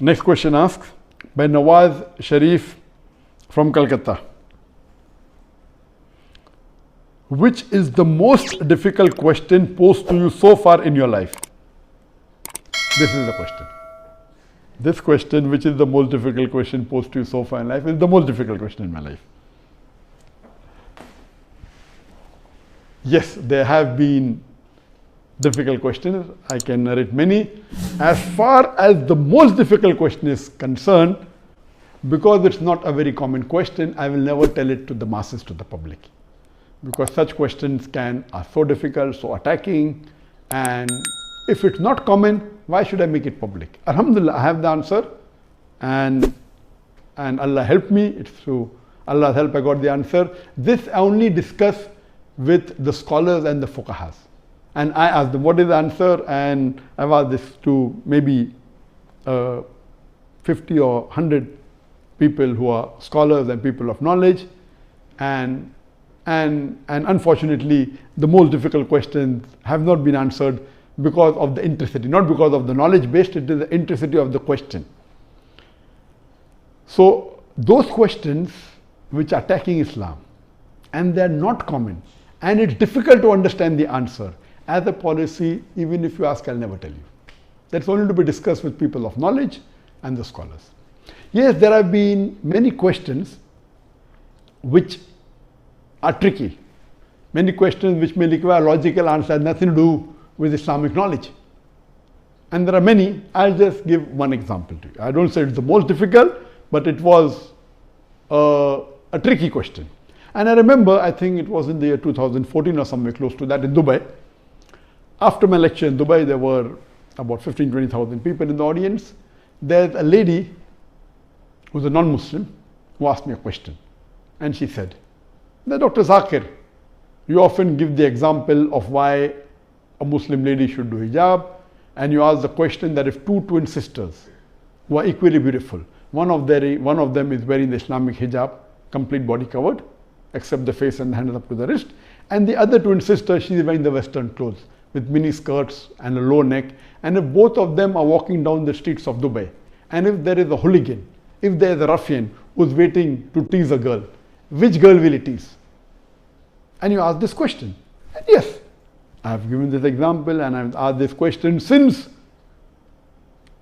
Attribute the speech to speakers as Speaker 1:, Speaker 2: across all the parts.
Speaker 1: Next question asks by Nawaz Sharif from Calcutta. Which is the most difficult question posed to you so far in your life? This is the question. This question, which is the most difficult question posed to you so far in life, is the most difficult question in my life. Yes, there have been difficult questions. I can narrate many. As far as the most difficult question is concerned, because it's not a very common question, I will never tell it to the masses, to the public. Because such questions are so difficult, so attacking, and if it's not common, why should I make it public? Alhamdulillah, I have the answer, and Allah helped me. It's through Allah's help I got the answer. This I only discuss with the scholars and the fuqahas. And I asked them, what is the answer? And I've asked this to maybe 50 or 100 people who are scholars and people of knowledge. And unfortunately, the most difficult questions have not been answered because of the intricity, not because of the knowledge based, it is the intricity of the question. So those questions which are attacking Islam, and they are not common, and it's difficult to understand the answer. As a policy, even if you ask, I'll never tell you. That's only to be discussed with people of knowledge and the scholars. Yes, there have been many questions which are tricky. Many questions which may require logical answer, nothing to do with Islamic knowledge. And there are many. I'll just give one example to you. I don't say it's the most difficult, but it was a tricky question. And I remember, I think it was in the year 2014 or somewhere close to that in Dubai. After my lecture in Dubai, there were about 15,000-20,000 people in the audience. There's a lady who's a non-Muslim who asked me a question. And she said, Dr. Zakir, you often give the example of why a Muslim lady should do hijab, and you ask the question that if two twin sisters who are equally beautiful, one of them is wearing the Islamic hijab, complete body covered, except the face and the hands up to the wrist, and the other twin sister, she is wearing the Western clothes with mini skirts and a low neck, and if both of them are walking down the streets of Dubai, and if there is a hooligan, if there is a ruffian who's waiting to tease a girl, which girl will he tease? And you ask this question. And yes, I have given this example and I have asked this question since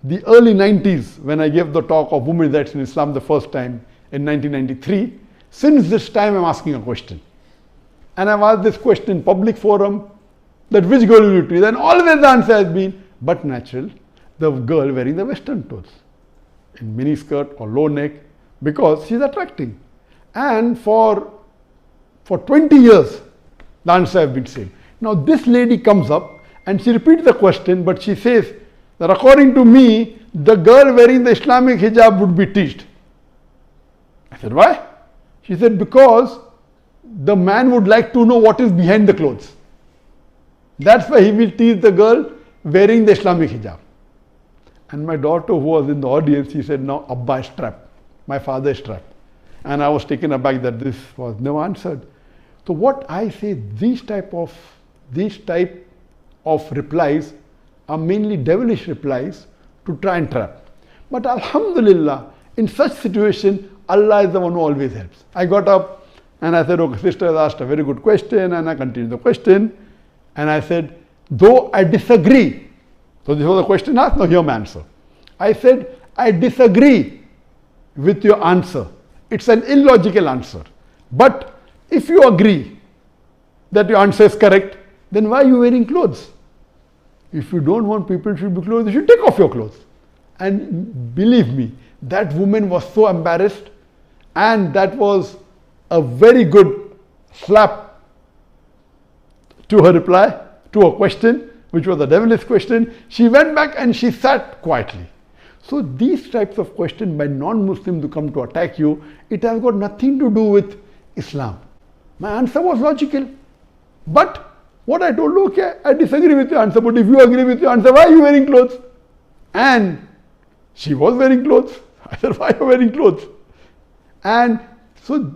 Speaker 1: the early 90s when I gave the talk of women's rights in Islam the first time in 1993. Since this time I'm asking a question. And I've asked this question in public forum that which girl will you tease? And always the answer has been, but natural, the girl wearing the Western clothes in mini skirt or low neck because she's attracting. And for 20 years, the answer has been same. Now this lady comes up and she repeats the question, but she says that according to me, the girl wearing the Islamic hijab would be teased. I said, why? She said, because the man would like to know what is behind the clothes. That's why he will tease the girl wearing the Islamic hijab. And my daughter who was in the audience, she said, no, Abba is trapped. My father is trapped. And I was taken aback that this was never answered. So what I say, these type of replies are mainly devilish replies to try and trap. But Alhamdulillah, in such situation, Allah is the one who always helps. I got up and I said, okay, sister has asked a very good question, and I continued the question. And I said, though I disagree. So this was the question asked, now hear my answer. I said, I disagree with your answer. It's an illogical answer. But if you agree that your answer is correct, then why are you wearing clothes? If you don't want people to be clothes, you should take off your clothes. And believe me, that woman was so embarrassed, and that was a very good slap to her reply, to her question, which was a devilish question. She went back and she sat quietly. So these types of questions by non-Muslims who come to attack you, it has got nothing to do with Islam. My answer was logical. But what I told, okay, I disagree with your answer, but if you agree with your answer, why are you wearing clothes? And she was wearing clothes. I said, why are you wearing clothes? And so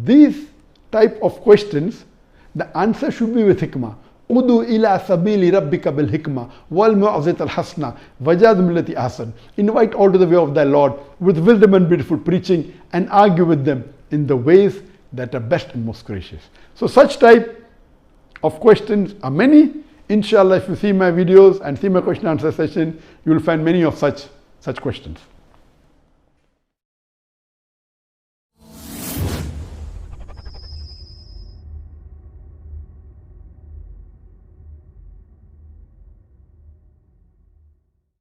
Speaker 1: these type of questions, the answer should be with hikmah. Udu ila sabili rabbika bil hikmah wal mu'azit al hasna wajad millati ahsan. Invite all to the way of thy Lord with wisdom and beautiful preaching, and argue with them in the ways that are best and most gracious. So such type of questions are many. Inshallah, if you see my videos and see my question answer session, you will find many of such questions.